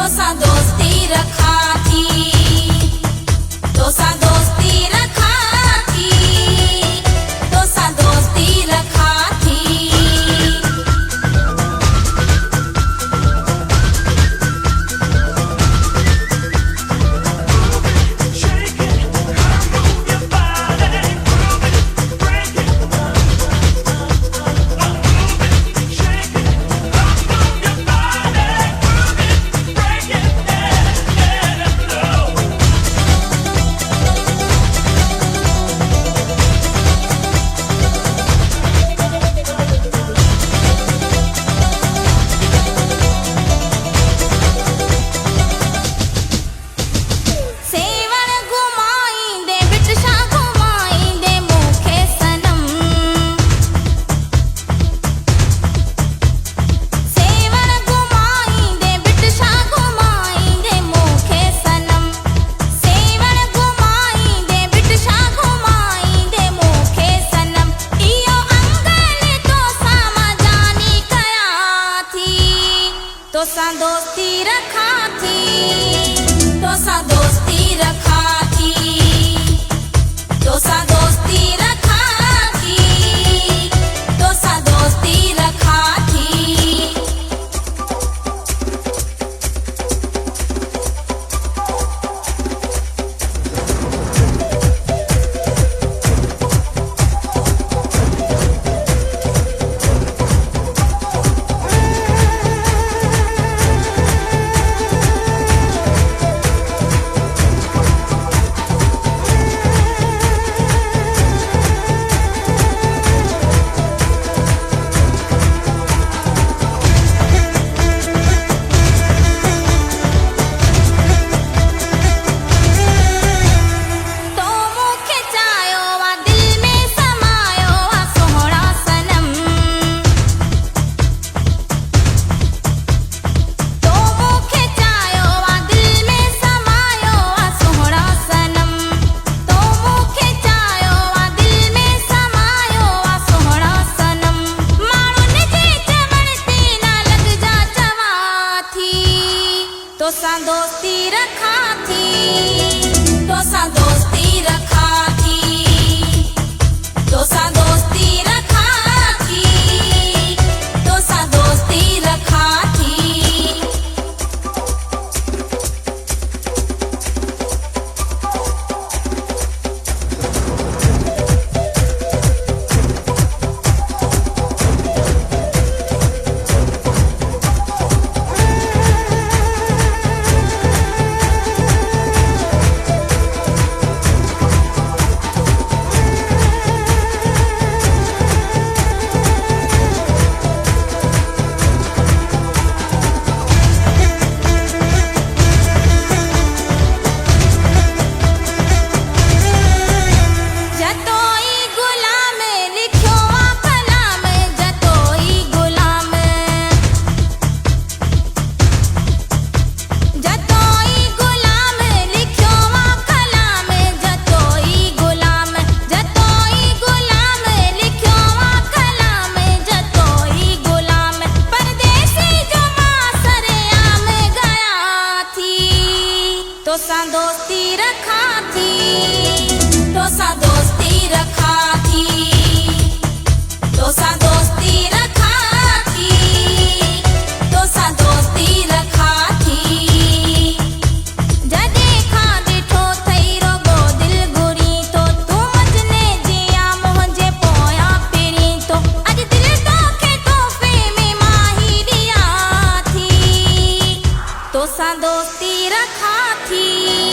तोसां दोस्ती रखा थी, तोसां दोस्ती रखा थी, तोसां दोस्ती रखा थी। तोसां दोस्ती रखा थी, तोसां दोस्ती रखा थी, तोसां दोस्ती रखा थी, तोसां दोस्ती रखा थी। तोसां दोस्ती रखा थी, तोसां दोस्ती रखा थी, तोसां दोस्ती रखा थी, तोसां दोस्ती रखा थी। तोसां दोस्ती रखा थी, तोसां दोस्ती रखा थी, तोसां दोस्ती रखा थी, तोसां दोस्ती रखा थी। जॾहिं खां ॾिठो थई रोगो दिल घुरी तो तूं मजने जिया मुंहिंजे पोयां फिरी तो अॼु दिल तोखे तोहफ़े में मां ही ॾियां थी। तोसां दोस्ती रखा थी।